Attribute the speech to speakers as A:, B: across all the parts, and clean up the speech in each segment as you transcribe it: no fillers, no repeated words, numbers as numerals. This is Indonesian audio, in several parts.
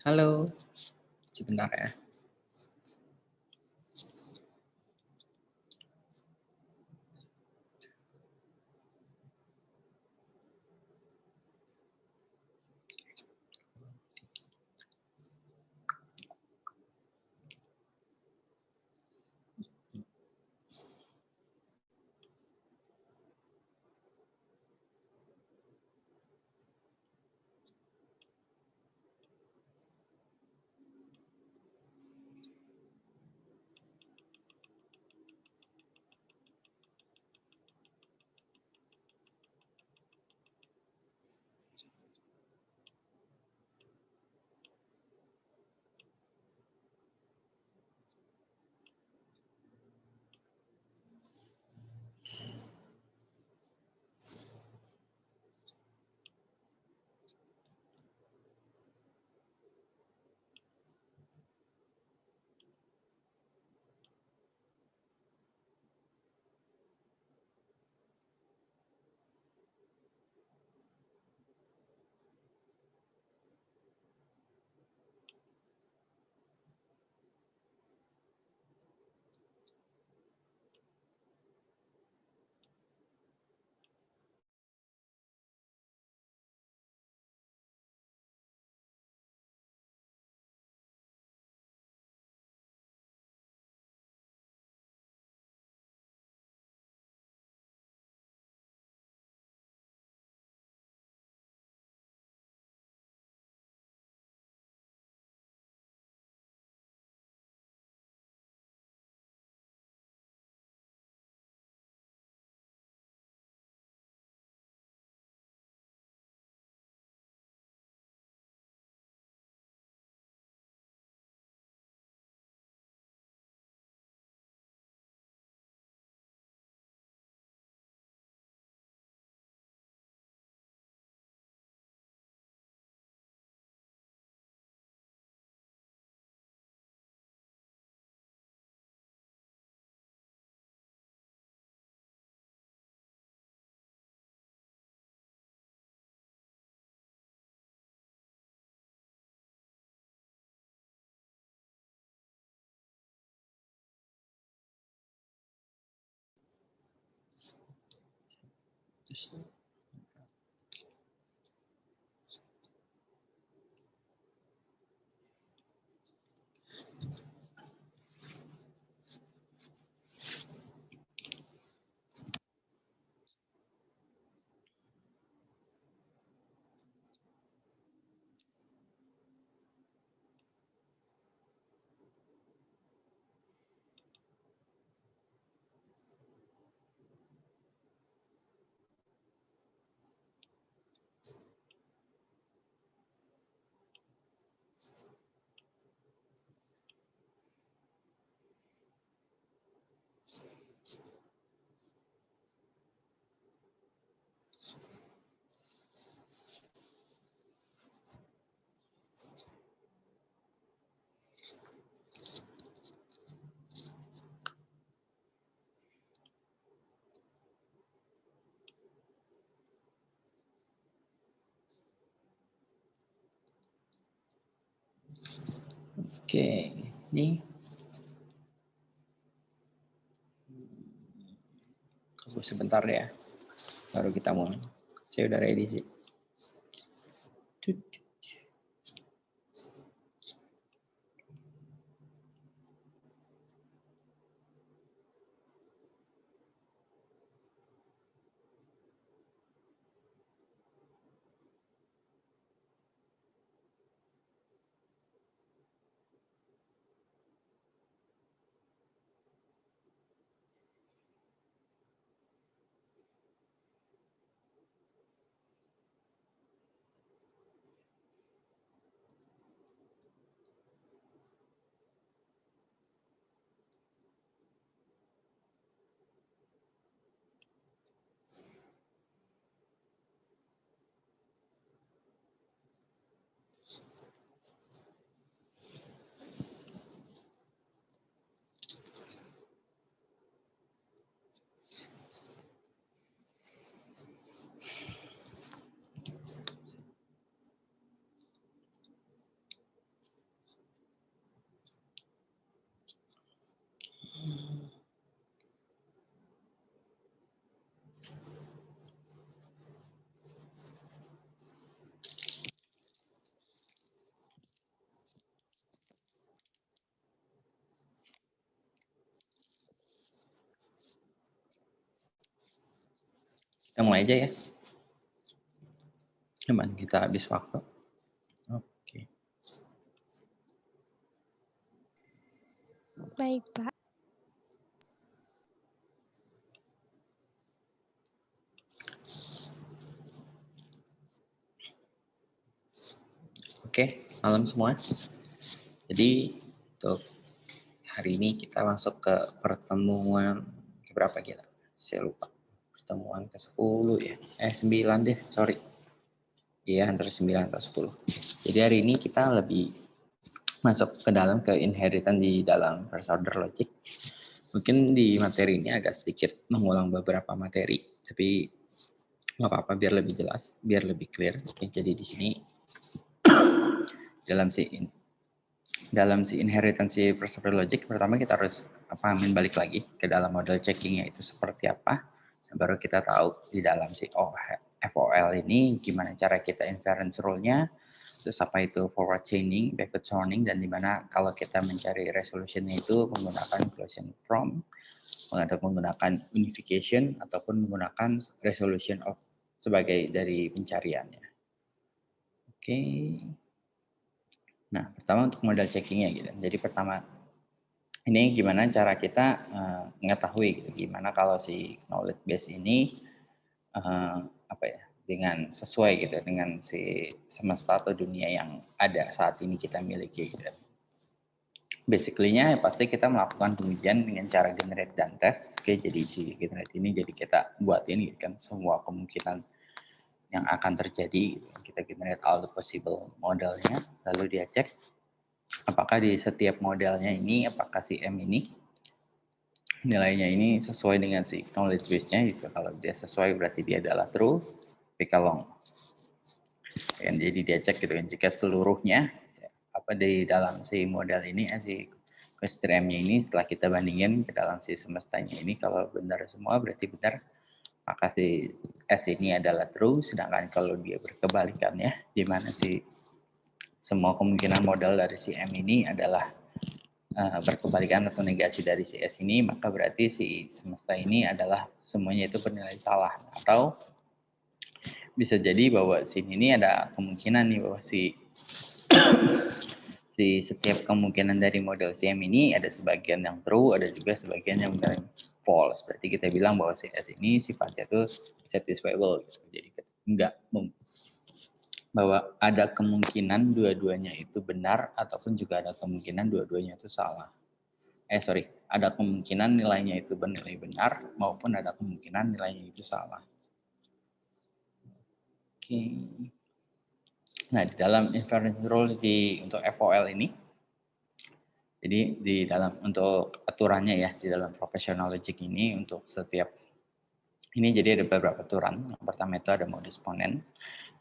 A: Halo, sebentar ya. Oke, ini tunggu sebentar ya, baru kita mulai. Saya udah ready sih. Kita mulai aja ya. Cuman kita habis waktu. Oke.
B: Baik, Pak.
A: Oke, malam semua. Jadi untuk hari ini kita masuk ke pertemuan keberapa kita? Saya lupa. Pertemuan ke-10 ya. 9 deh, sorry. Iya, antara 9 atau 10. Jadi hari ini kita lebih masuk ke dalam ke inheritance di dalam first order logic. Mungkin di materi ini agak sedikit mengulang beberapa materi, tapi nggak apa-apa biar lebih jelas, biar lebih clear. Oke, jadi di sini dalam si inheritance first order logic, pertama kita harus pahamin balik lagi ke dalam model checkingnya itu seperti apa. Baru kita tahu di dalam si FOL ini gimana cara kita inference rule-nya, terus apa itu forward chaining, backward chaining, dan dimana kalau kita mencari resolution-nya itu menggunakan closure from, menggunakan unification, ataupun menggunakan resolution of sebagai dari pencariannya. Oke. Nah, pertama untuk model checkingnya gitu. Jadi pertama, ini gimana cara kita mengetahui gitu, gimana kalau si knowledge base ini apa ya, dengan sesuai gitu dengan si semesta atau dunia yang ada saat ini kita miliki gitu. Basically-nya pasti kita melakukan pengujian dengan cara generate dan test. Oke, jadi si generate ini jadi kita buatin gitu kan semua kemungkinan yang akan terjadi gitu. Kita generate all the possible modelnya, lalu dia cek apakah di setiap modelnya ini, apakah si M ini nilainya ini sesuai dengan si knowledge base-nya gitu. Kalau dia sesuai berarti dia adalah true, tapi kalau dan jadi dia cek gitu kan jika seluruhnya apa di dalam si model ini si question M-nya ini setelah kita bandingin ke dalam si semestanya ini kalau benar semua berarti benar, maka si S ini adalah true, sedangkan kalau dia berkebalikannya di mana si semua kemungkinan model dari si M ini adalah berkebalikan atau negasi dari si S ini, maka berarti si semesta ini adalah semuanya itu bernilai salah. Atau bisa jadi bahwa sini ini ada kemungkinan nih bahwa si setiap kemungkinan dari model CM ini ada sebagian yang true, ada juga sebagian yang false. Berarti kita bilang bahwa si S ini sifatnya itu satisfiable. Gitu. Jadi enggak bahwa ada kemungkinan dua-duanya itu benar ataupun juga ada kemungkinan dua-duanya itu salah. Ada kemungkinan nilainya itu bernilai benar maupun ada kemungkinan nilainya itu salah. Oke. Nah, di dalam inference rule untuk FOL ini, jadi di dalam untuk aturannya ya di dalam professional logic ini untuk setiap ini jadi ada beberapa aturan. Yang pertama itu ada mode exponent,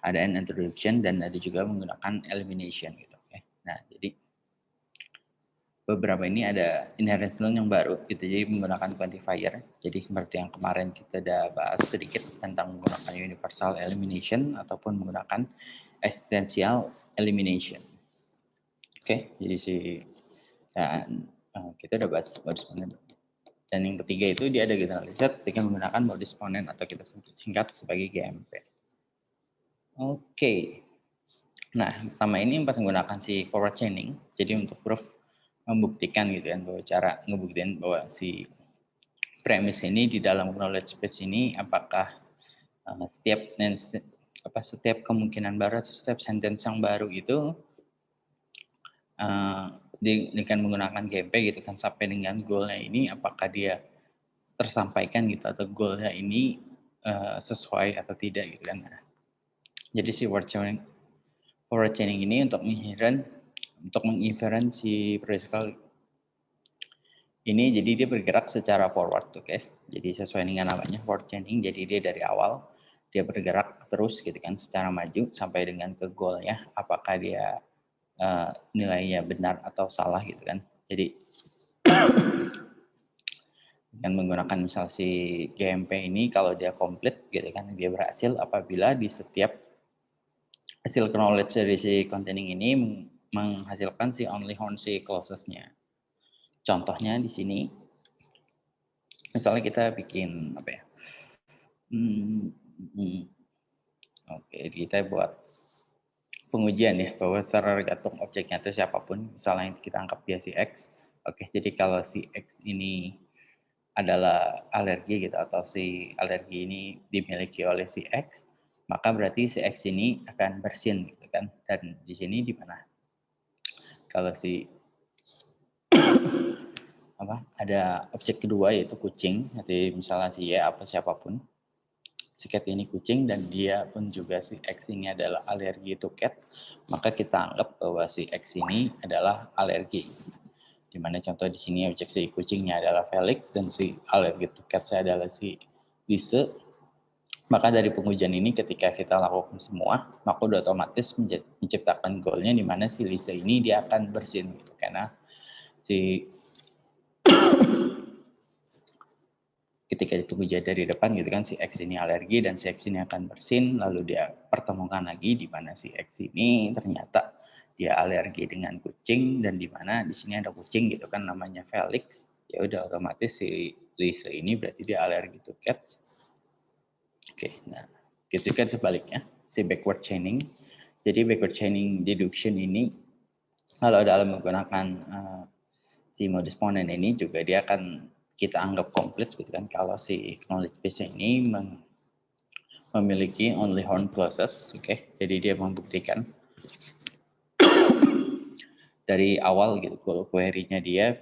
A: ada an introduction, dan ada juga menggunakan elimination gitu. Nah, jadi beberapa ini ada inheritance rule yang baru gitu, jadi menggunakan quantifier. Jadi seperti yang kemarin kita udah bahas sedikit tentang menggunakan universal elimination ataupun menggunakan existential elimination. Oke, jadi dan kita udah bahas modus ponens. Dan yang ketiga itu dia ada generalizer ketika menggunakan modus ponens atau kita singkat sebagai GMP. Oke. Nah, pertama ini menggunakan si forward chaining. Jadi untuk proof membuktikan gitu kan bahwa cara ngebuktiin bahwa si premis ini di dalam knowledge base ini apakah setiap kemungkinan baru atau setiap sentence yang baru itu dengan menggunakan GMP gitu kan sampai dengan goalnya ini apakah dia tersampaikan gitu atau goalnya ini sesuai atau tidak gitu kan. Nah, jadi si forward chaining ini untuk menginference si predictable ini, jadi dia bergerak secara forward, oke. Jadi sesuai dengan namanya forward chaining, jadi dia dari awal dia bergerak terus gitu kan secara maju sampai dengan ke goalnya apakah dia nilainya benar atau salah gitu kan. Jadi dengan menggunakan misal si GMP ini kalau dia komplit gitu kan dia berhasil apabila di setiap hasil knowledge dari si containing ini menghasilkan si only horn si clauses-nya. Contohnya di sini misalnya kita bikin apa ya? Hmm. Oke, kita buat pengujian ya, bahwa tergantung objeknya itu siapapun, misalnya kita anggap dia si X. Oke, jadi kalau si X ini adalah alergi gitu, atau si alergi ini dimiliki oleh si X, maka berarti si X ini akan bersin gitu kan. Dan di sini di mana kalau si ada objek kedua yaitu kucing, jadi misalnya si Y apa siapapun, si cat ini kucing dan dia pun juga si X ini adalah alergi to cat, maka kita anggap bahwa si X ini adalah alergi. Di mana contoh di sini objek si kucingnya adalah Felix dan si alergi to cat saya adalah si Lise. Maka dari pengujian ini ketika kita lakukan semua, maka udah otomatis menciptakan goalnya di mana si Lise ini dia akan bersin gitu, karena si ketika dipuja dari depan gitu kan si X ini alergi dan si X ini akan bersin, lalu dia pertemukan lagi di mana si X ini ternyata dia alergi dengan kucing dan di mana di sini ada kucing gitu kan namanya Felix, ya udah otomatis si Lisa ini berarti dia alergi to cats. Oke, nah gitu kan sebaliknya si backward chaining. Jadi backward chaining deduction ini kalau dalam menggunakan si modus ponens ini juga dia akan kita anggap komplit gitu kan kalau si knowledge base ini memiliki only horn clauses, oke. Jadi dia membuktikan dari awal gitu kalau query-nya dia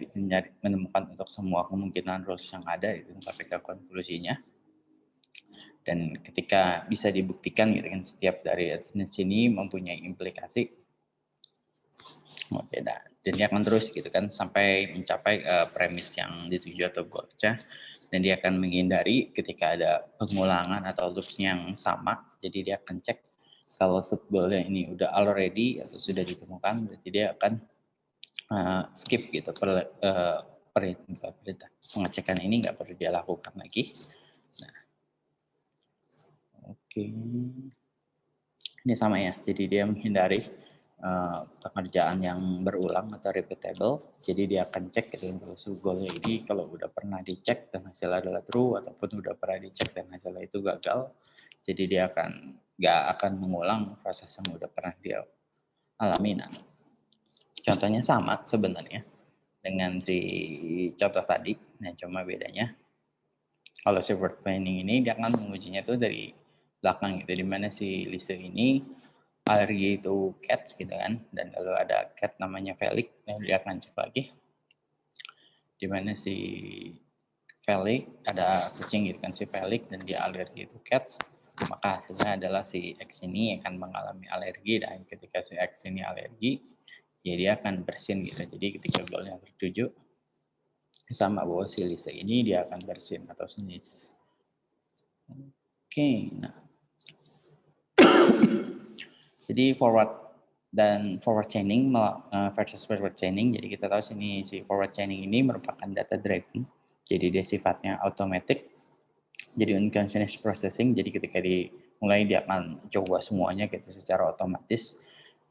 A: menemukan untuk semua kemungkinan rules yang ada itu sampai ke konklusinya. Dan ketika bisa dibuktikan gitu kan setiap dari attendance ini mempunyai implikasi. Oke, dan dia akan terus gitu kan sampai mencapai premis yang dituju atau goalnya, dan dia akan menghindari ketika ada pengulangan atau loops yang sama. Jadi dia akan cek kalau sub goalnya ini udah already atau sudah ditemukan, berarti dia akan skip gitu pengecekan ini nggak perlu dia lakukan lagi. Nah, oke. Ini sama ya, jadi dia menghindari pekerjaan yang berulang atau repeatable. Jadi dia akan cek gitu kalau goalnya ini kalau udah pernah dicek dan hasilnya adalah true ataupun udah pernah dicek dan hasilnya itu gagal. Jadi dia akan nggak akan mengulang proses yang udah pernah dia alami. Nah, contohnya sama sebenarnya dengan si contoh tadi. Nah, cuma bedanya kalau si word planning ini dia akan mengujinya tuh dari belakang gitu, di mana si Lisa ini alergi itu cats gitu kan, dan kalau ada cat namanya Felix, nah dia akan cek lagi di mana si Felix ada kucing gitu kan si Felix dan dia alergi itu cats, maka hasilnya adalah si X ini akan mengalami alergi dan ketika si X ini alergi ya dia akan bersin gitu. Jadi ketika goalnya tertuju sama bahwa si Lisa ini dia akan bersin atau sneeze. Oke, nah jadi forward chaining versus backward chaining. Jadi kita tahu sini si forward chaining ini merupakan data driven. Jadi dia sifatnya automatic. Jadi unconscious processing. Jadi ketika dimulai dia akan coba semuanya gitu secara otomatis.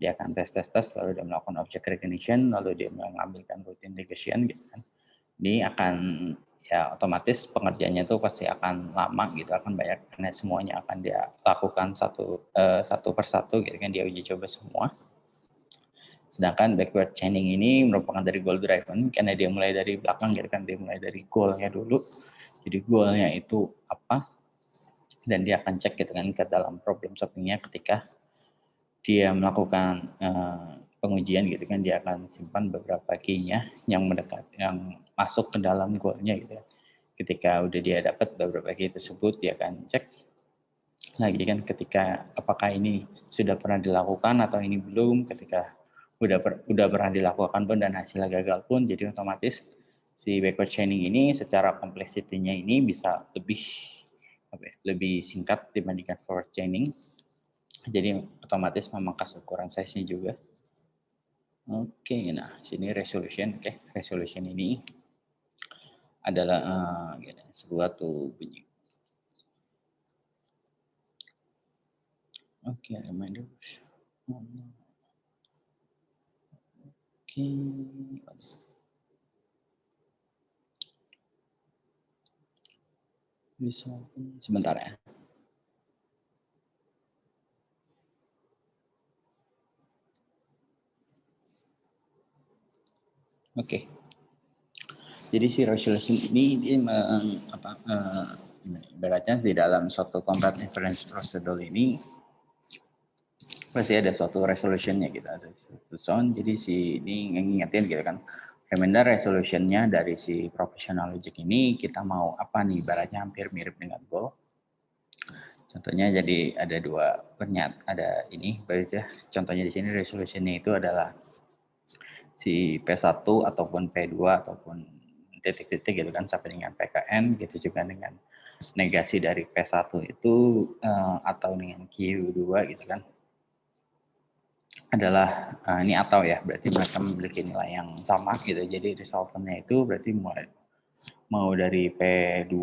A: Dia akan tes, lalu dia melakukan object recognition, lalu dia mengambilkan routine negation gitu kan. Ini akan ya otomatis pengerjaannya itu pasti akan lama gitu, akan banyak karena semuanya akan dia lakukan satu persatu gitu kan, dia uji coba semua. Sedangkan backward chaining ini merupakan dari goal driven karena dia mulai dari belakang gitu kan, dia mulai dari goalnya dulu. Jadi goalnya itu apa dan dia akan cek gitu kan ke dalam problem solvingnya ketika dia melakukan pengujian gitu kan, dia akan simpan beberapa key-nya yang mendekat, yang masuk ke dalam goalnya gitu. Ketika udah dia dapat beberapa key tersebut, dia akan cek lagi kan ketika apakah ini sudah pernah dilakukan atau ini belum. Ketika udah pernah dilakukan pun dan hasilnya gagal pun, jadi otomatis si backward chaining ini secara kompleksitinya ini bisa lebih singkat dibandingkan forward chaining. Jadi otomatis memangkas ukuran size-nya juga. Oke, nah sini resolution. Oke, resolution ini adalah sebuah bunyi. Oke, reminder. Oke. Bisa sebentar ya. Oke. Jadi si resolution ini dia ibaratnya di dalam suatu combat inference procedure ini pasti ada suatu resolutionnya gitu, ada suatu zone. Jadi si ini ngingetin gitu kan, reminder resolutionnya dari si professional logic ini kita mau apa nih, ibaratnya hampir mirip dengan goal. Contohnya jadi ada dua ada ini, ibaratnya contohnya di sini resolutionnya itu adalah si P1 ataupun P2 ataupun titik-titik gitu kan sampai dengan PKN, gitu juga dengan negasi dari P1 itu atau dengan Q2 gitu kan adalah ini atau ya, berarti mereka memiliki nilai yang sama gitu. Jadi resultantnya itu berarti mulai mau dari P2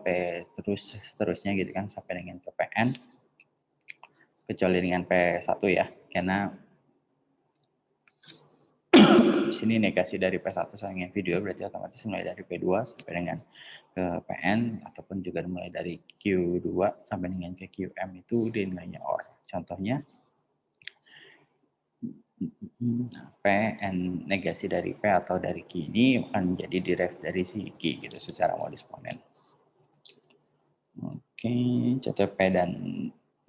A: P terus seterusnya gitu kan sampai dengan ke PN, kecuali dengan P1 ya, karena di sini negasi dari P1 sampai dengan P2 berarti otomatis mulai dari P2 sampai dengan ke PN ataupun juga mulai dari Q2 sampai dengan ke QM itu di nilainya OR. Contohnya P and negasi dari P atau dari Q ini akan menjadi derive dari si Q gitu secara modus ponens. Oke, contoh P dan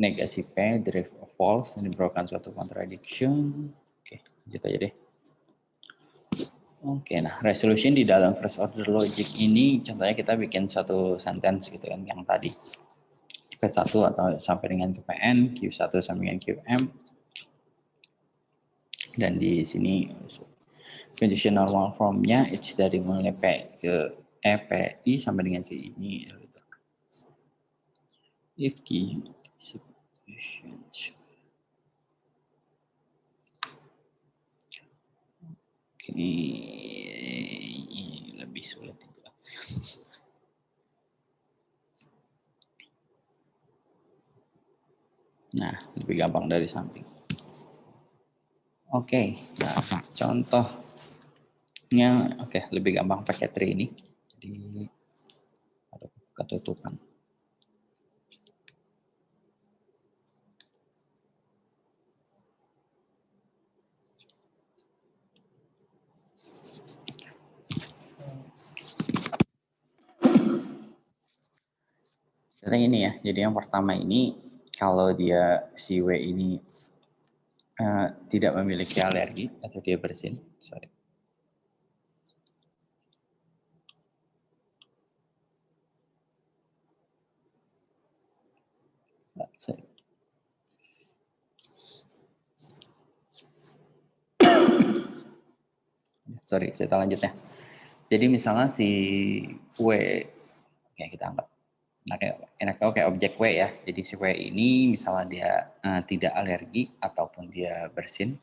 A: negasi P derive of false ini merupakan suatu contradiction. Oke, lanjut aja deh. Oke, nah resolution di dalam first order logic ini contohnya kita bikin suatu sentence gitu kan yang tadi P1 atau sampai dengan ke PN, Q1 sampai dengan QM. Dan di sini condition normal formnya H dari mulai P ke PI sampai dengan ke ini. If key substitutions. Oke, lebih sulit dijelaskan. Nah, lebih gampang dari samping. Oke, nah contohnya lebih gampang pakai tree ini. Jadi ada ketutupan. Jadi ini ya, jadi yang pertama ini kalau dia si W ini tidak memiliki alergi atau dia bersin, sorry. Sorry, saya lanjutnya. Jadi misalnya si W, ya kita anggap enaknya kayak objek W ya. Jadi si W ini misalnya dia tidak alergi ataupun dia bersin,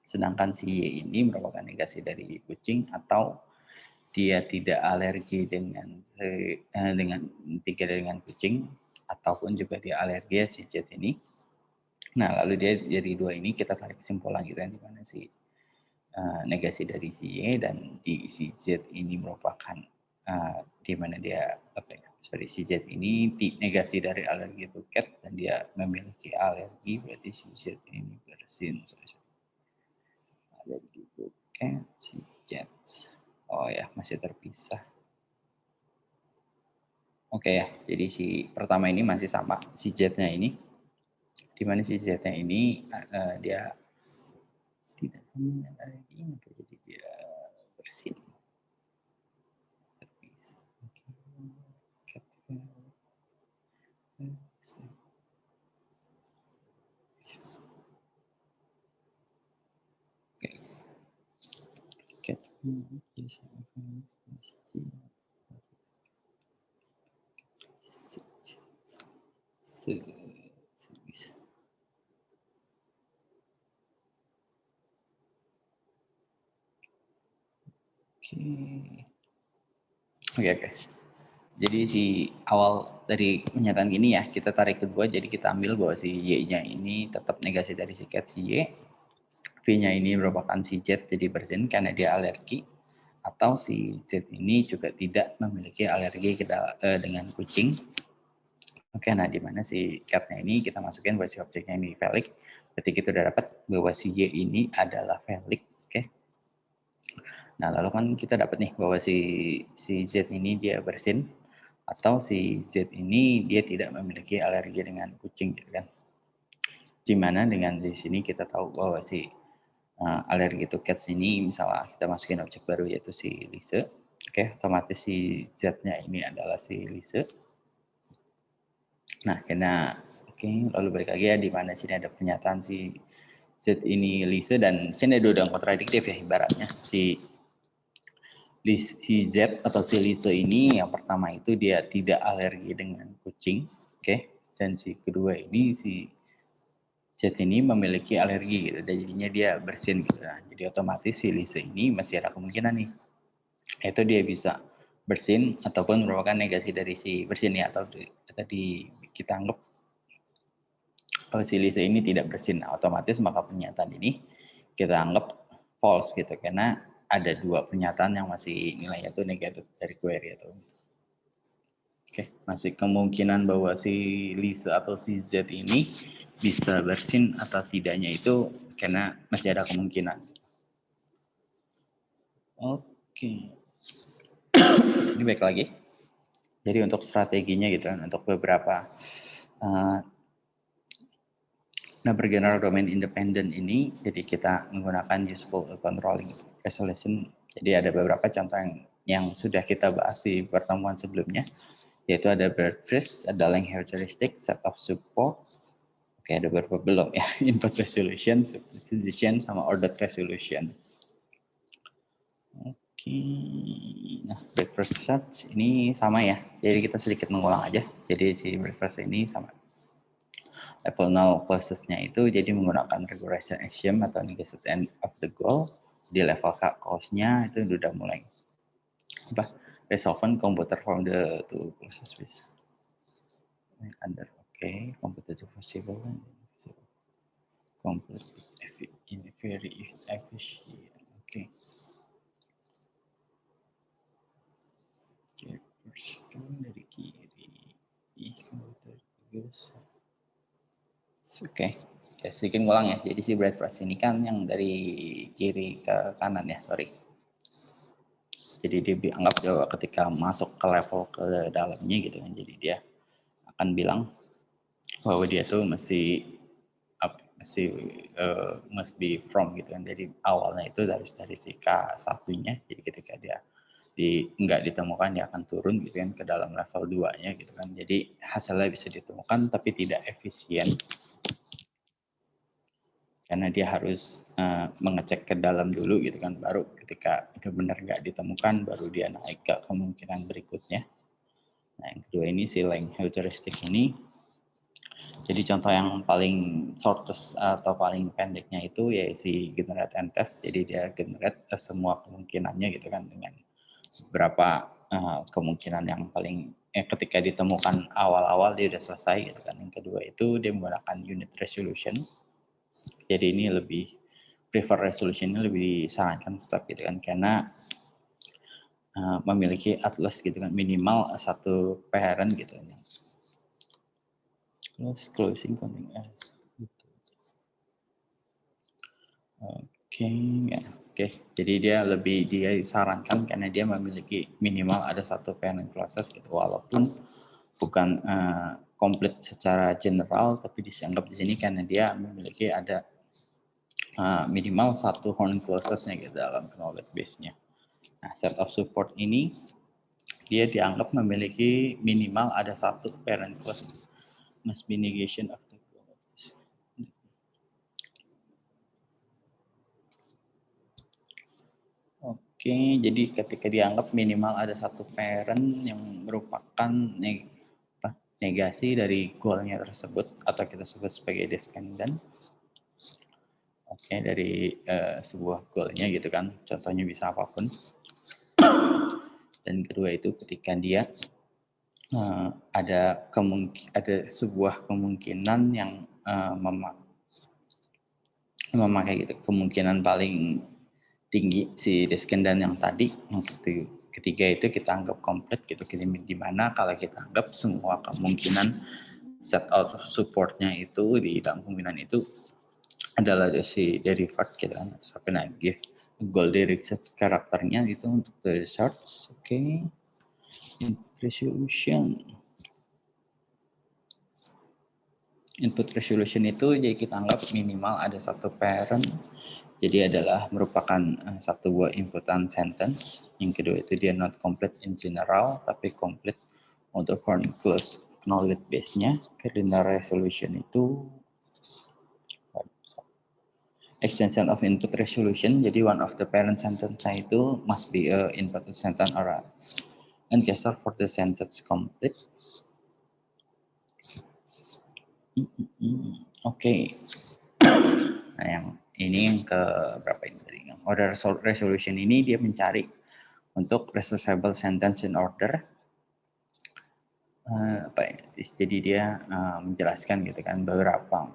A: sedangkan si Y ini merupakan negasi dari kucing atau dia tidak alergi dengan kucing ataupun juga dia alergi si Z ini. Nah, lalu dia dari dua ini kita tarik kesimpulan gitu kan, di mana si negasi dari si Y dan di si Z ini merupakan di mana dia si Z ini negasi dari alergi buket dan dia memiliki alergi, berarti si Z ini bersin. Alergi buket si Z. Oh ya, masih terpisah. Oke ya, jadi si pertama ini masih sama si Z-nya ini. Di mana si Z-nya ini dia tidak memiliki alergi, jadi dia bersin. Oke. Jadi si awal dari pernyataan ini ya, kita tarik kedua, jadi kita ambil bahwa si Y-nya ini tetap negasi dari si cat si Y. V-nya ini merupakan si Z jadi bersin karena dia alergi, atau si Z ini juga tidak memiliki alergi dengan kucing. Oke, nah di mana si cat-nya ini kita masukin bahwa si objeknya ini valid. Berarti kita udah dapat bahwa si Y ini adalah valid. Oke. Nah, lalu kan kita dapat nih bahwa si Z ini dia bersin atau si Z ini dia tidak memiliki alergi dengan kucing gitu kan. Dimana dengan di sini kita tahu bahwa si alergi to cats ini misalnya kita masukin objek baru yaitu si Lise. Oke, otomatis si Z-nya ini adalah si Lise. Nah, karena lalu balik lagi ya di mana sini ada pernyataan si Z ini Lise dan sini ada udah kontradiktif ya ibaratnya si Z atau si Lise ini yang pertama itu dia tidak alergi dengan kucing, dan si kedua ini si Z ini memiliki alergi gitu, dan jadinya dia bersin gitu. Nah, jadi otomatis si Lise ini masih ada kemungkinan nih, yaitu dia bisa bersin ataupun merupakan negasi dari si bersin ya, atau tadi kita anggap kalau si Lise ini tidak bersin, nah, otomatis maka pernyataan ini kita anggap false gitu, karena ada dua pernyataan yang masih nilainya itu negatif dari query atau masih kemungkinan bahwa si Lisa atau si Z ini bisa bersin atau tidaknya itu karena masih ada kemungkinan. Ini baik lagi. Jadi untuk strateginya gitu kan, untuk beberapa number general domain independent ini, jadi kita menggunakan useful controlling resolution. Jadi ada beberapa contoh yang sudah kita bahas di pertemuan sebelumnya, yaitu ada bird phrase, ada length heuristic, set of support. Ada beberapa belum ya, input resolution, substitution, sama ordered resolution. Nah breakfast search ini sama ya, jadi kita sedikit mengulang aja. Jadi si breakfast ini sama. Level null clauses-nya itu jadi menggunakan regression axiom atau negated end of the goal. Di level cause-nya itu sudah mulai resolve computer from the two clauses with under computer to possible complete in very efficient. Dari kiri komputer ya sedikit ngulang ya. Jadi si breadcrumbs ini kan yang dari kiri ke kanan ya, sorry. Jadi dia dianggap bahwa ketika masuk ke level ke dalamnya gitu kan, jadi dia akan bilang bahwa dia tuh mesti must be from gitu kan. Jadi awalnya itu dari si K1-nya. Jadi ketika dia nggak ditemukan, dia akan turun gitu kan ke dalam level 2-nya gitu kan. Jadi hasilnya bisa ditemukan tapi tidak efisien. Karena dia harus mengecek ke dalam dulu gitu kan, baru ketika itu benar nggak ditemukan baru dia naik ke kemungkinan berikutnya. Nah yang kedua ini si length heuristic ini, jadi contoh yang paling shortest atau paling pendeknya itu ya si generate and test. Jadi dia generate semua kemungkinannya gitu kan, dengan beberapa kemungkinan yang paling ketika ditemukan awal-awal dia udah selesai gitu kan. Yang kedua itu dia menggunakan unit resolution. Jadi ini lebih prefer resolution-nya lebih disarankan step gitu kan, karena memiliki atlas gitu kan, minimal satu parent gitu. Terus closing counting as. Jadi dia disarankan karena dia memiliki minimal ada satu parent process gitu, walaupun bukan komplit secara general, tapi dianggap di sini karena dia memiliki ada minimal satu horn clauses-nya gitu dalam knowledge base-nya. Nah, set of support ini dia dianggap memiliki minimal ada satu parent clause, must be negation of the clause. Jadi ketika dianggap minimal ada satu parent yang merupakan negasi dari goal-nya tersebut, atau kita sebut sebagai descendant. Dari sebuah goal-nya gitu kan, contohnya bisa apapun. Dan kedua itu ketika dia ada sebuah kemungkinan yang memakai gitu, kemungkinan paling tinggi si descendant yang tadi, yang ketiga itu kita anggap komplit gitu, di mana kalau kita anggap semua kemungkinan set of supportnya itu di dalam kemungkinan itu adalah si derived gitu kan, sampai negatif goal dari karakternya itu untuk the research. Oke. Input resolution itu jadi kita anggap minimal ada satu parent. Jadi adalah merupakan satu buah inputan sentence. Yang kedua itu dia not complete in general, tapi complete untuk horn close knowledge base-nya. Karena resolution itu extension of input resolution. Jadi one of the parent sentence itu must be a input sentence or a encastle for the sentence complete. Oke. Nah, yang ini yang ke berapa ini tadi? Order resolution ini dia mencari untuk resolvable sentence in order. Jadi dia menjelaskan gitu kan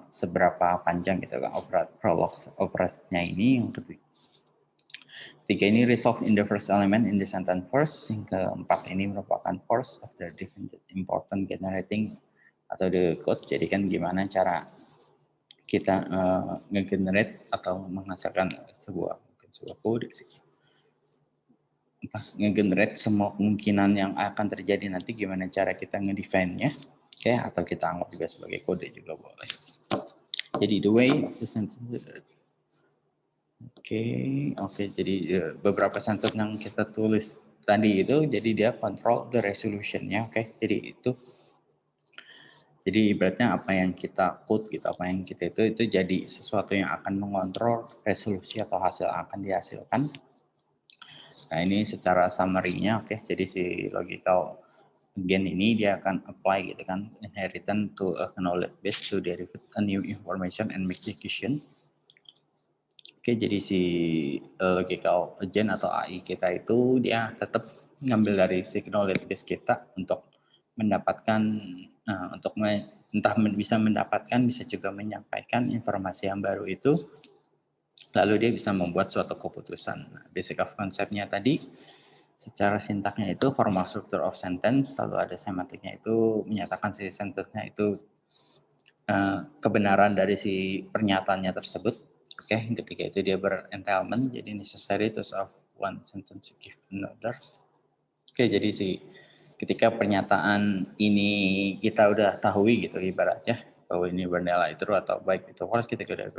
A: seberapa panjang gitu kan operasinya ini. Yang ketiga ini resolve in the first element in the sentence first. Yang keempat ini merupakan force of the important generating atau the code. Jadi kan gimana cara kita nge-generate atau menghasilkan sebuah kode sih. Nge-generate semua kemungkinan yang akan terjadi nanti, gimana cara kita ngedefine-nya, oke, atau kita anggap juga sebagai kode juga boleh. Jadi the way of the sentence, oke, jadi beberapa sentence yang kita tulis tadi itu, jadi dia control the resolution-nya, oke, jadi itu. Jadi ibaratnya apa yang kita code gitu, apa yang kita itu jadi sesuatu yang akan mengontrol resolusi atau hasil yang akan dihasilkan. Nah ini secara summary-nya, oke. Jadi si logical again ini dia akan apply gitu kan, inheritance to a knowledge base to derive a new information and make decision. Oke, jadi si logical agent atau AI kita itu dia tetap ngambil dari si knowledge base kita untuk mendapatkan entah bisa mendapatkan, bisa juga menyampaikan informasi yang baru itu, lalu dia bisa membuat suatu keputusan. Nah, basic of konsepnya tadi secara sintaknya itu formal structure of sentence, lalu ada semantiknya itu menyatakan si sentence-nya itu kebenaran dari si pernyataannya tersebut. Oke, ketika itu dia berentailment, jadi necessary to solve one sentence give another. Oke, jadi si ketika pernyataan ini kita udah tahu gitu ibaratnya bahwa ini bernilai true atau baik itu false, kita udah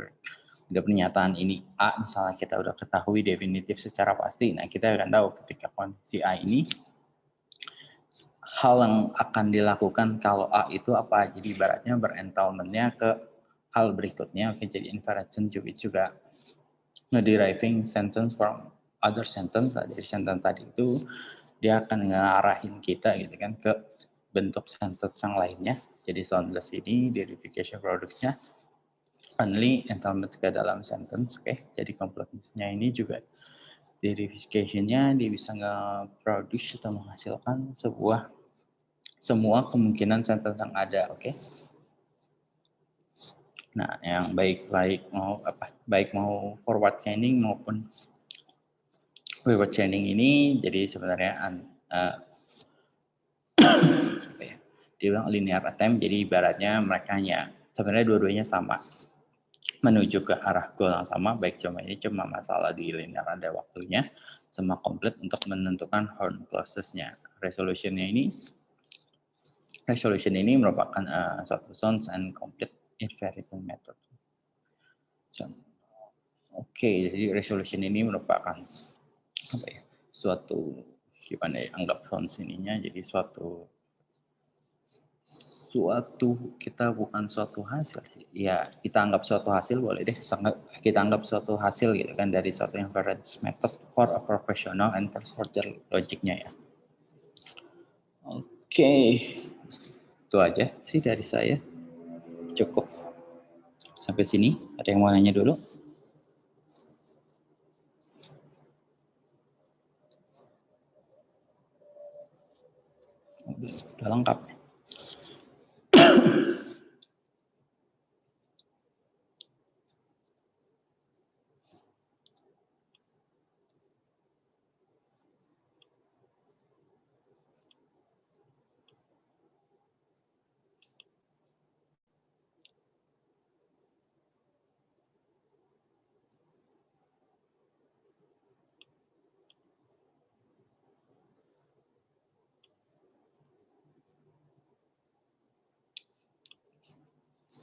A: pernyataan ini A, misalnya kita udah ketahui definitif secara pasti, nah kita akan tahu ketika kondisi A ini hal yang akan dilakukan kalau A itu apa. Jadi ibaratnya berentitlement-nya ke hal berikutnya. Oke, jadi inference juga nge-deriving sentence from other sentence. Dari sentence tadi itu dia akan ngarahin kita gitu kan ke bentuk sentence yang lainnya. Jadi soundless ini verification products-nya only entitlement ke dalam sentence. Oke, jadi completeness-nya ini juga verification-nya dia bisa nge-produce atau menghasilkan semua kemungkinan sentence yang ada, oke? Nah, yang baik mau forward chaining maupun backward chaining ini, jadi sebenarnya dia bilang linear attempt, jadi ibaratnya mereka sebenarnya dua-duanya sama, menuju ke arah goal yang sama, baik cuma masalah di linear ada waktunya, sama komplit untuk menentukan horn closest-nya. Resolution ini merupakan suatu sounds and complete invariant method. Oke, jadi resolution ini merupakan suatu anggap sounds ininya, jadi suatu kita bukan suatu hasil, ya kita anggap suatu hasil boleh deh, kita anggap suatu hasil gitu kan dari suatu inference method for a professional and order logiknya ya. Oke. Itu aja sih dari saya. Cukup. Sampai sini. Ada yang mau nanya dulu? Udah lengkap.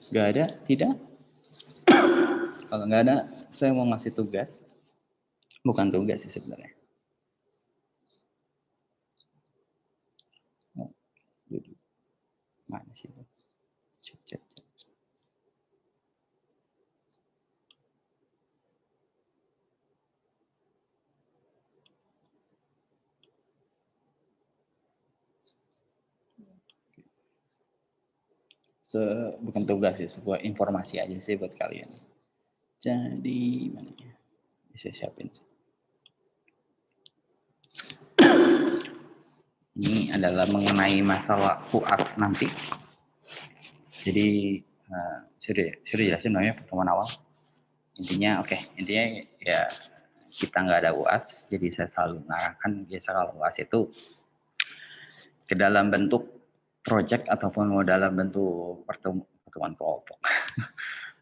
A: Nggak ada? Tidak? Kalau nggak ada, saya mau ngasih tugas. Bukan tugas sih sebenarnya. Oh, duduk. Mana sih? Cek. Bukan tugas sih, sebuah informasi aja sih buat kalian. Jadi mana ya? Bisa siapin. Ini adalah mengenai masalah UAS nanti. Jadi sudah jelasin namanya pertemuan awal. Intinya intinya ya kita nggak ada UAS, jadi saya selalu mengarahkan biasa kalau UAS itu ke dalam bentuk project ataupun mau dalam bentuk pertemuan kelompok.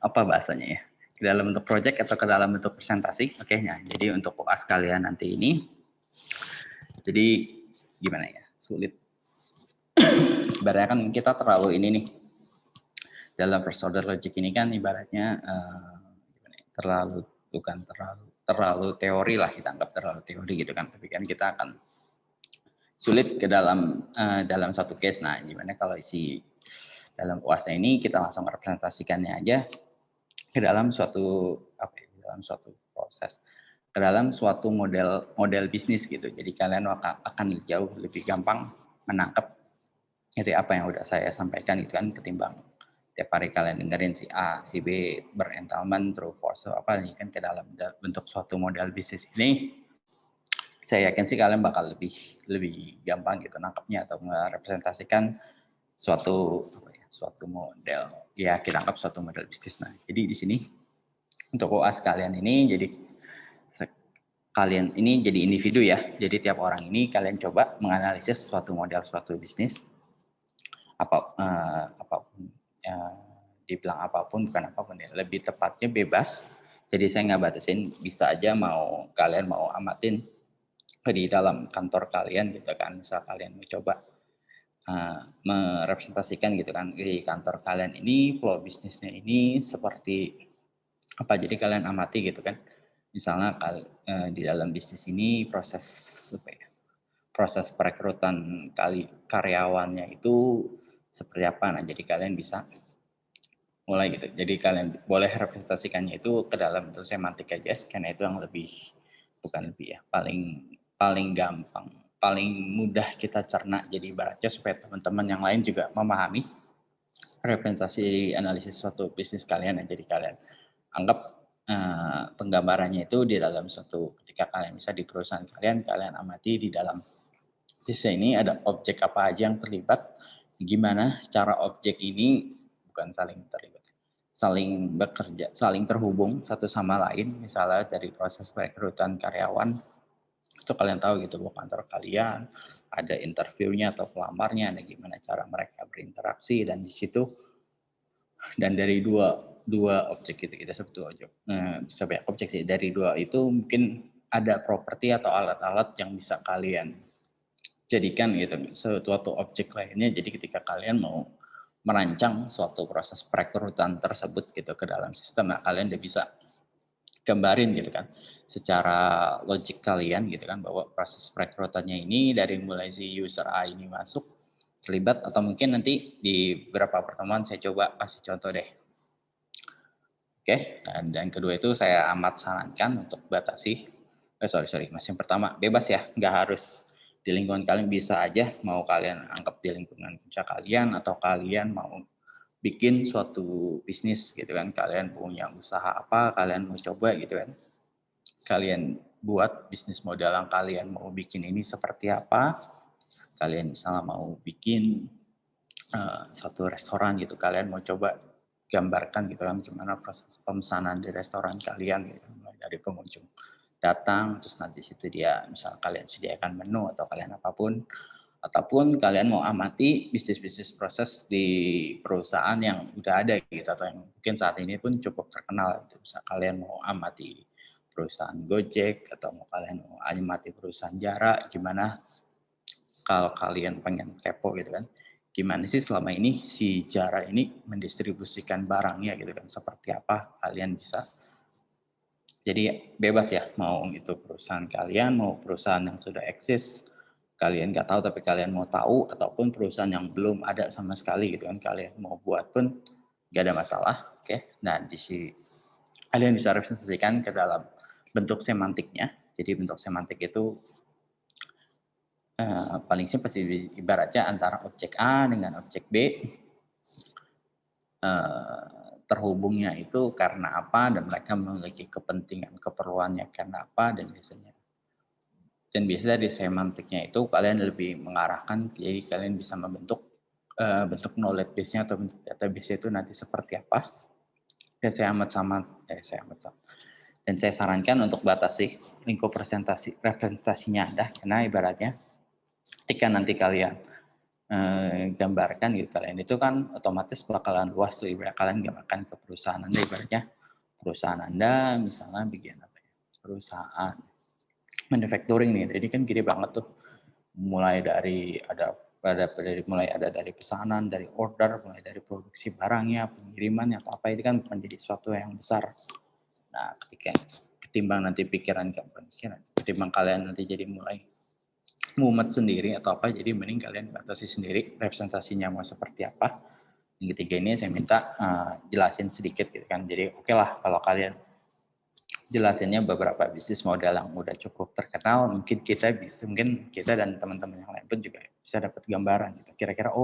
A: Apa bahasanya ya? Ke dalam bentuk project atau ke dalam bentuk presentasi. Oke, nah jadi untuk UAS kalian nanti ini, jadi gimana ya? Sulit. Ibaratnya kan kita terlalu ini nih. Dalam first order logic ini kan ibaratnya terlalu teori lah, kita anggap terlalu teori gitu kan. Tapi kan kita akan sulit ke dalam satu case. Nah, gimana kalau isi dalam UASnya ini kita langsung representasikannya aja ke dalam suatu proses, ke dalam suatu model bisnis gitu. Jadi kalian akan jauh lebih gampang menangkap dari apa yang udah saya sampaikan itu kan, ketimbang tiap hari kalian dengerin si A, si B berentanglement, true false, apa ini kan ke dalam bentuk suatu model bisnis ini, saya yakin sih kalian bakal lebih gampang gitu nangkapnya atau merepresentasikan suatu model, ya kita anggap suatu model bisnis. Nah, jadi di sini untuk UAS kalian ini, jadi kalian ini jadi individu ya. Jadi tiap orang ini kalian coba menganalisis suatu model suatu bisnis, apapun dibilang apapun, bukan apapun ya, lebih tepatnya bebas. Jadi saya nggak batasin, bisa aja kalian mau amatin di dalam kantor kalian gitu kan. Misal kalian mau coba merepresentasikan gitu kan di kantor kalian ini flow bisnisnya ini seperti apa, jadi kalian amati gitu kan. Misalnya di dalam bisnis ini proses perekrutan karyawannya itu seperti apa. Nah, jadi kalian bisa mulai gitu. Jadi kalian boleh representasikannya itu ke dalam bentuk semantik aja, karena itu yang paling gampang, paling mudah kita cerna. Jadi ibaratnya supaya teman-teman yang lain juga memahami representasi analisis suatu bisnis kalian. Jadi kalian anggap penggambarannya itu di dalam ketika kalian bisa di perusahaan kalian amati di dalam bisnis ini ada objek apa aja yang terlibat, gimana cara objek ini bukan saling bekerja, saling terhubung satu sama lain. Misalnya dari proses perekrutan karyawan, itu kalian tahu gitu bahwa kantor kalian ada interviewnya atau pelamarnya, ada gimana cara mereka berinteraksi, dan di situ dan dari dua objek itu kita sebut objek, bisa banyak objek sih. Dari dua itu mungkin ada properti atau alat-alat yang bisa kalian jadikan gitu suatu objek lainnya. Jadi ketika kalian mau merancang suatu proses perekrutan tersebut gitu ke dalam sistem, nah kalian udah bisa gambarin gitu kan secara logik kalian gitu kan, bahwa proses perekrutannya ini dari mulai si user A ini masuk terlibat, atau mungkin nanti di beberapa pertemuan saya coba kasih contoh deh. Oke, dan kedua itu saya amat sarankan untuk batasi, masih yang pertama bebas ya, nggak harus di lingkungan kalian, bisa aja mau kalian anggap di lingkungan kerja kalian, atau kalian mau bikin suatu bisnis gitu kan, kalian punya usaha apa, kalian mau coba gitu kan, kalian buat bisnis model yang kalian mau bikin ini seperti apa. Kalian misalnya mau bikin suatu restoran gitu, kalian mau coba gambarkan gitu kan gimana proses pemesanan di restoran kalian gitu, mulai dari pengunjung datang, terus nanti situ dia misal kalian sediakan menu atau kalian apapun, ataupun kalian mau amati bisnis-bisnis proses di perusahaan yang udah ada gitu, atau yang mungkin saat ini pun cukup terkenal gitu. Misal kalian mau amati perusahaan Gojek, atau kalian mau amati perusahaan Jara, gimana kalau kalian pengen kepo gitu kan, gimana sih selama ini si Jara ini mendistribusikan barangnya gitu kan, seperti apa kalian bisa. Jadi bebas ya, mau itu perusahaan kalian, mau perusahaan yang sudah eksis, kalian nggak tahu tapi kalian mau tahu, ataupun perusahaan yang belum ada sama sekali gitu kan, kalian mau buat pun nggak ada masalah, oke. Nah di sini kalian bisa representasikan ke dalam bentuk semantiknya. Jadi bentuk semantik itu paling simpel sih, ibaratnya antara objek A dengan objek B, terhubungnya itu karena apa, dan mereka memiliki kepentingan keperluannya karena apa, dan biasanya di semantiknya itu kalian lebih mengarahkan, jadi kalian bisa membentuk bentuk knowledge base-nya atau bentuk database itu nanti seperti apa. Dan saya sarankan untuk batasi lingkup representasinya Anda, karena ibaratnya ketika nanti kalian gambarkan gitu, kalian itu kan otomatis bakalan luas tuh, ibarat kalian gambarkan ke perusahaan Anda, ibaratnya perusahaan Anda misalnya bikin apa ya, perusahaan manufacturing nih, jadi kan gede banget tuh, mulai dari mulai ada dari pesanan, dari order, mulai dari produksi barangnya, pengirimannya atau apa, itu kan menjadi suatu yang besar. Nah, ketimbang nanti ketimbang kalian nanti jadi mulai mumet sendiri atau apa, jadi mending kalian batasi sendiri representasinya mau seperti apa. Yang ketiga ini saya minta jelasin sedikit gitu kan. Jadi oke lah kalau kalian jelasinnya beberapa bisnis model yang udah cukup terkenal, mungkin kita dan teman-teman yang lain pun juga bisa dapat gambaran gitu. Kira-kira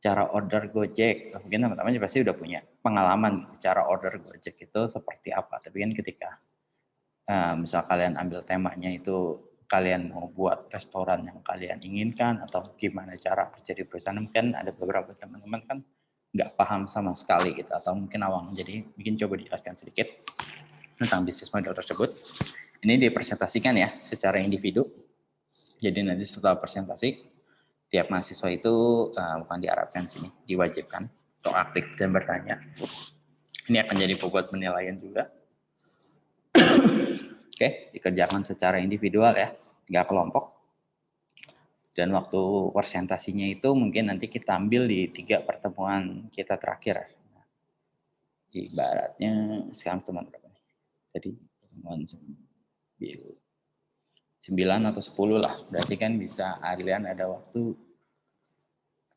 A: cara order Gojek, mungkin teman-teman juga pasti udah punya pengalaman cara order Gojek itu seperti apa. Tapi kan ketika misal kalian ambil temanya itu kalian mau buat restoran yang kalian inginkan atau gimana cara kerja di perusahaan, mungkin ada beberapa teman-teman kan nggak paham sama sekali gitu atau mungkin awam. Jadi mungkin coba dijelaskan sedikit tentang bisnis model tersebut. Ini dipresentasikan ya secara individu. Jadi nanti setelah presentasi, tiap mahasiswa itu bukan diharapkan sini, diwajibkan untuk aktif dan bertanya. Ini akan jadi bobot penilaian juga. Oke, dikerjakan secara individual ya, nggak kelompok. Dan waktu presentasinya itu mungkin nanti kita ambil di 3 pertemuan kita terakhir. Ibaratnya sekarang teman berapa nih? Jadi pertemuan 9 atau 10 lah. Berarti kan bisa kalian ada waktu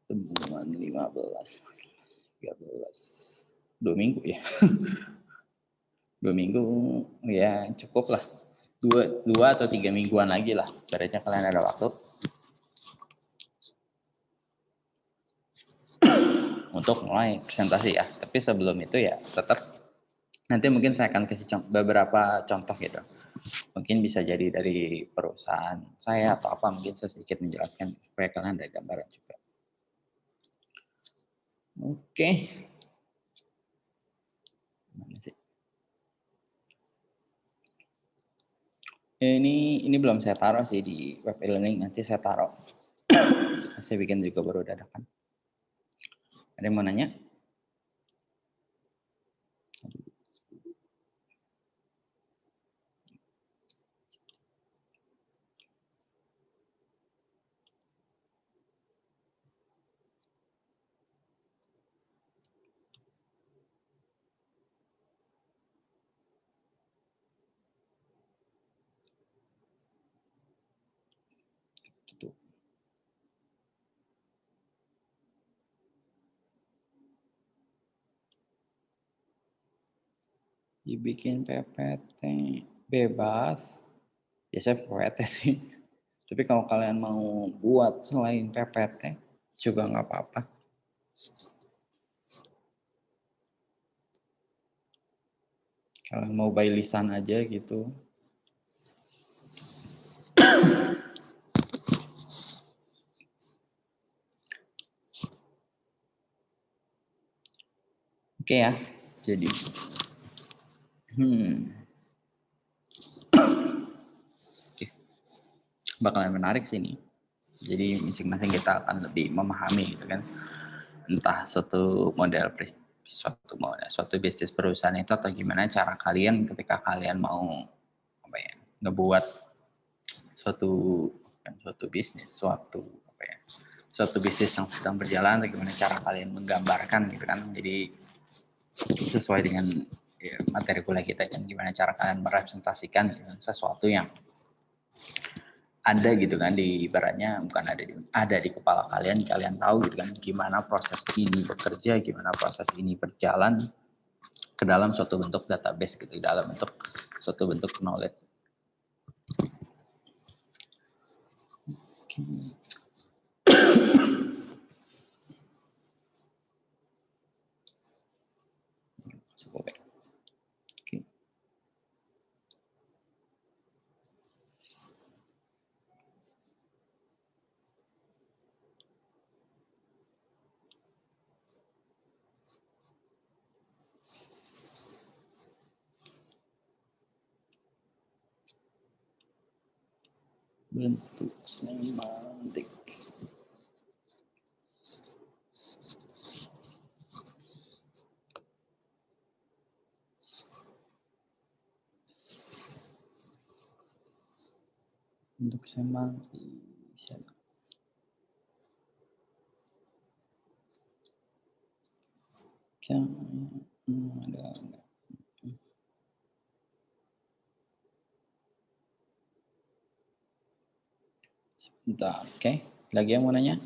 A: pertemuan 15, 13, 2 minggu ya. 2 minggu ya cukup lah. 2 atau 3 mingguan lagi lah. Berarti kalian ada waktu untuk mulai presentasi ya. Tapi sebelum itu ya tetap nanti mungkin saya akan kasih beberapa contoh gitu. Mungkin bisa jadi dari perusahaan saya atau apa, mungkin saya sedikit menjelaskan supaya kalian ada gambaran juga. Oke. Mana sih? Ini belum saya taruh sih di web e-learning, nanti saya taruh. Saya bikin juga baru dadakan. Ada yang mau nanya? Tuh. Dibikin PPT bebas. Ya saya PPT sih. Tapi kalau kalian mau buat selain PPT juga nggak apa-apa. Kalian mau by lisan aja gitu. Oke ya. Jadi bakalan menarik sih ini. Jadi masing-masing kita akan lebih memahami gitu kan. Entah suatu bisnis perusahaan itu atau gimana cara kalian ketika kalian mau apa ya, ngebuat suatu bisnis, suatu bisnis yang sedang berjalan, bagaimana cara kalian menggambarkan gitu kan. Jadi sesuai dengan ya, materi kuliah kita kan, gimana cara kalian merepresentasikan gitu, sesuatu yang ada gitu kan di ibaratnya bukan ada di kepala kalian, kalian tahu gitu kan gimana proses ini bekerja, gimana proses ini berjalan ke dalam suatu bentuk database gitu, dalam bentuk suatu bentuk knowledge. Oke. Bentuk semantik. Bentuk semantik. Ada. Sebentar, oke. Lagi yang mau nanya?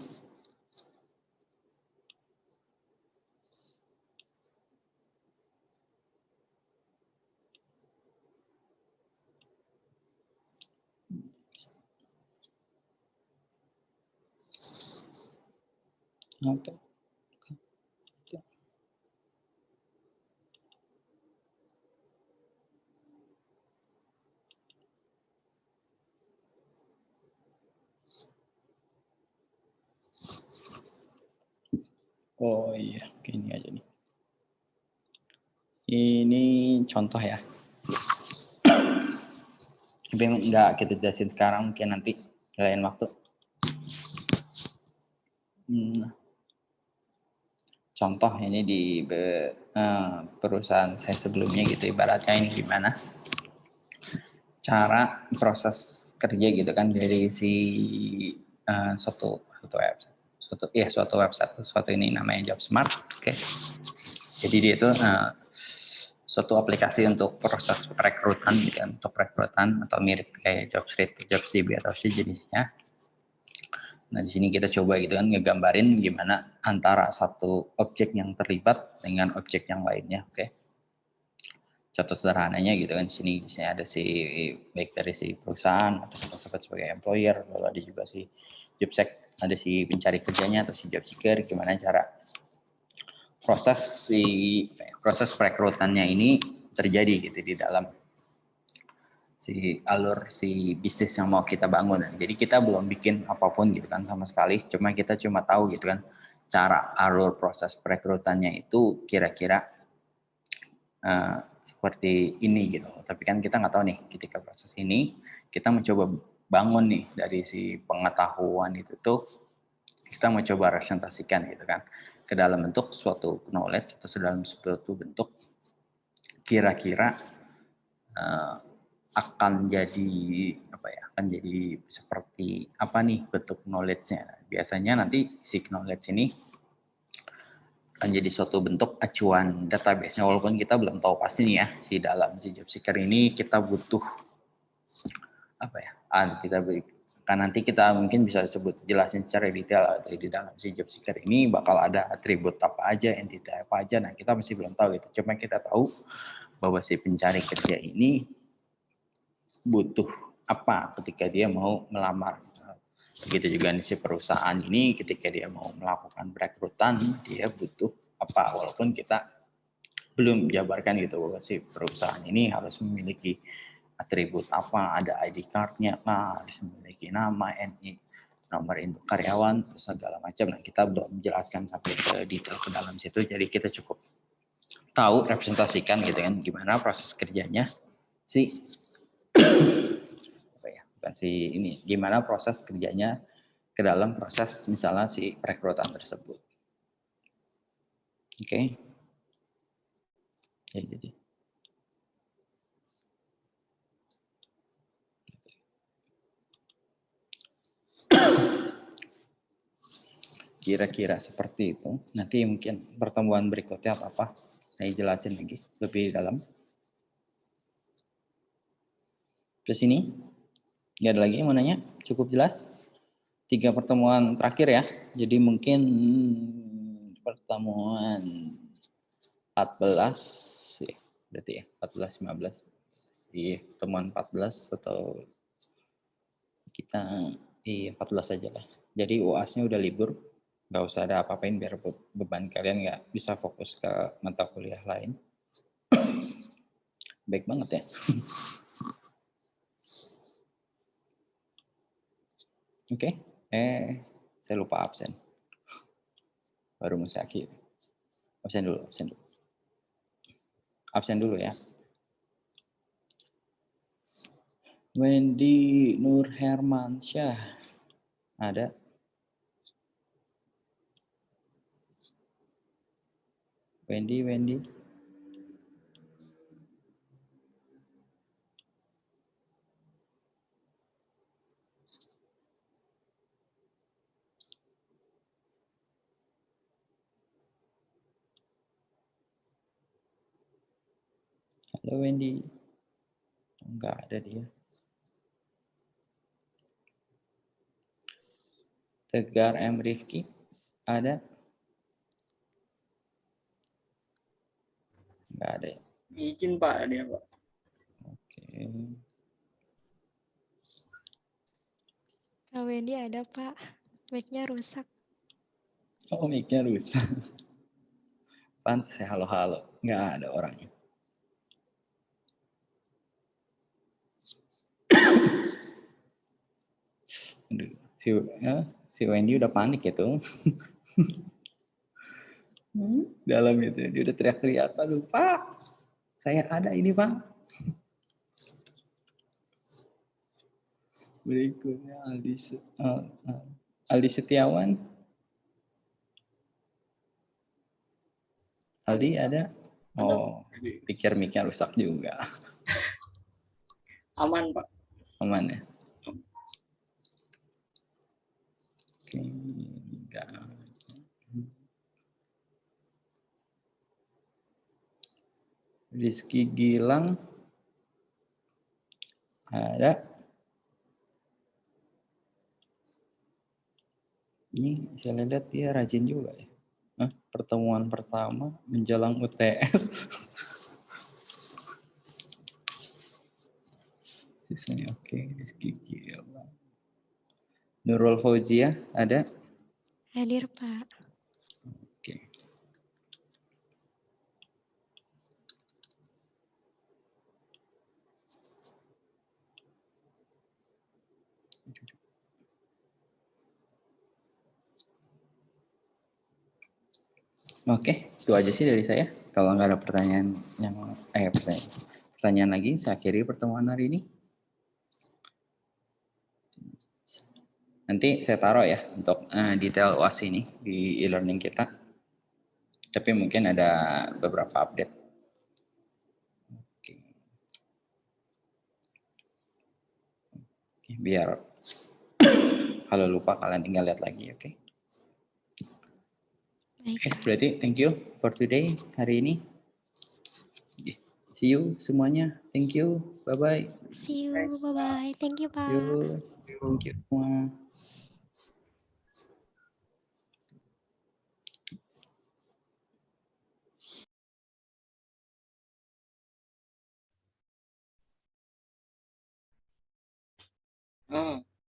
A: Oke. Oh iya, gini aja nih. Ini contoh ya. Tapi enggak kita jelasin sekarang, mungkin nanti lain waktu. Contoh ini di perusahaan saya sebelumnya gitu, ibaratnya ini gimana cara proses kerja gitu kan dari si suatu website suatu ini namanya JobSmart, oke. Jadi dia itu suatu aplikasi untuk proses perekrutan gitu kan, untuk perekrutan atau mirip kayak JobStreet, JobsDB atau sejenisnya. Nah, di sini kita coba gitu kan ngegambarin gimana antara satu objek yang terlibat dengan objek yang lainnya, oke. Contoh sederhananya gitu kan, di sini ada si baik dari si perusahaan atau kita sebut sebagai employer, lalu ada juga si job seek, ada si pencari kerjanya atau si job seeker, gimana cara proses perekrutannya ini terjadi gitu di dalam si alur si bisnis yang mau kita bangun. Jadi kita belum bikin apapun gitu kan sama sekali, kita cuma tahu gitu kan cara alur proses perekrutannya itu kira-kira seperti ini gitu. Tapi kan kita nggak tahu nih ketika proses ini kita mencoba bangun nih dari si pengetahuan itu tuh kita mencoba representasikan gitu kan ke dalam bentuk suatu knowledge atau dalam suatu bentuk kira-kira akan jadi apa ya, akan jadi seperti apa nih bentuk knowledge-nya. Biasanya nanti si knowledge ini akan jadi suatu bentuk acuan database-nya, walaupun kita belum tahu pasti nih ya si dalam si job seeker ini kita butuh apa ya, kan nanti kita mungkin bisa sebut jelasin secara detail di dalam si job seeker ini bakal ada atribut apa aja, entitas apa aja. Nah, kita masih belum tahu gitu. Cuma kita tahu bahwa si pencari kerja ini butuh apa ketika dia mau melamar. Begitu juga si perusahaan ini ketika dia mau melakukan perekrutan, dia butuh apa, walaupun kita belum jabarkan gitu bahwa si perusahaan ini harus memiliki atribut apa, ada ID card-nya, harus memiliki nama, NI, nomor induk karyawan, segala macam. Nah, kita belum menjelaskan sampai ke detail ke dalam situ, jadi kita cukup tahu representasikan gitu kan gimana proses kerjanya si apa ya, bukan si ini, gimana proses kerjanya ke dalam proses misalnya si perekrutan tersebut. Oke. Ya, jadi Kira-kira seperti itu. Nanti mungkin pertemuan berikutnya apa saya jelasin lagi lebih dalam. Ke sini, nggak ada lagi yang mau nanya? Cukup jelas? 3 pertemuan terakhir ya. Jadi mungkin pertemuan 14, berarti ya 14-15. Di pertemuan 14 atau kita 14 aja lah. Jadi UAS-nya udah libur, nggak usah ada apa-apain biar beban kalian nggak bisa fokus ke mata kuliah lain. Baik banget ya. Oke, saya lupa absen. Baru mau saya akhir. Absen dulu. Absen dulu ya. Wendy Nur Hermansyah. Ada? Wendy. Halo Wendy. Enggak ada dia. Tegar M. Rifki. Ada? Enggak ada ya?
B: Izin Pak, dia Pak.
A: Oke.
C: Kak Wendy ada Pak, mic-nya rusak.
A: Oh, mic-nya rusak. Pantes ya, halo. Enggak ada orangnya. Aduh, si Wendy udah panik itu. Dalam itu, dia udah teriak-teriak. Aduh, Pak, saya ada ini, Pak. Berikutnya Aldi Setiawan. Aldi ada? Oh, pikir mic-nya rusak juga.
B: Aman Pak.
A: Aman ya? Oke, enggak. Rizky Gilang. Ada? Ini saya lihat dia rajin juga ya. Pertemuan pertama menjelang UTS. Sisanya oke, Rizky Gilang. Nurul Fauzia ada?
C: Hadir Pak.
A: Oke. Oke, itu aja sih dari saya. Kalau nggak ada pertanyaan pertanyaan lagi, saya akhiri pertemuan hari ini. Nanti saya taruh ya untuk detail UAS ini di e-learning kita. Tapi mungkin ada beberapa update. Oke. Oke, biar kalau lupa kalian tinggal lihat lagi, oke? Oke, berarti thank you for today, hari ini. See you semuanya. Thank you. Bye-bye.
C: See you, bye-bye. Thank you Pak.
A: Thank you semua.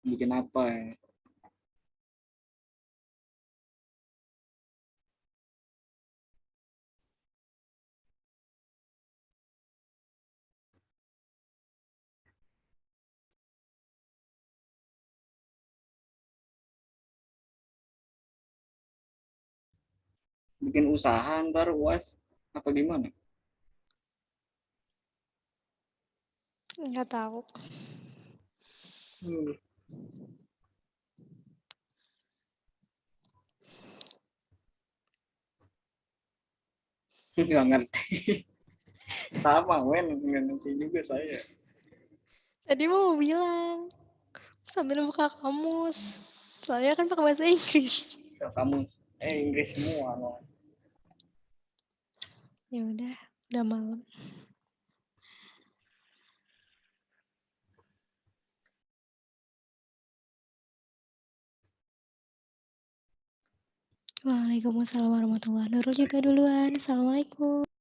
B: Bikin apa ya? Bikin usaha ntar UAS apa gimana?
C: Nggak tahu.
B: Nggak ngerti. Sama Wen, nggak ngerti juga saya.
C: Tadi mau bilang sambil buka kamus. Soalnya kan pakai bahasa Inggris.
B: ke kamus. Inggris semua loh.
C: Ya udah malam. Waalaikumsalam warahmatullahi wabarakatuh. Nurul juga duluan. Assalamualaikum.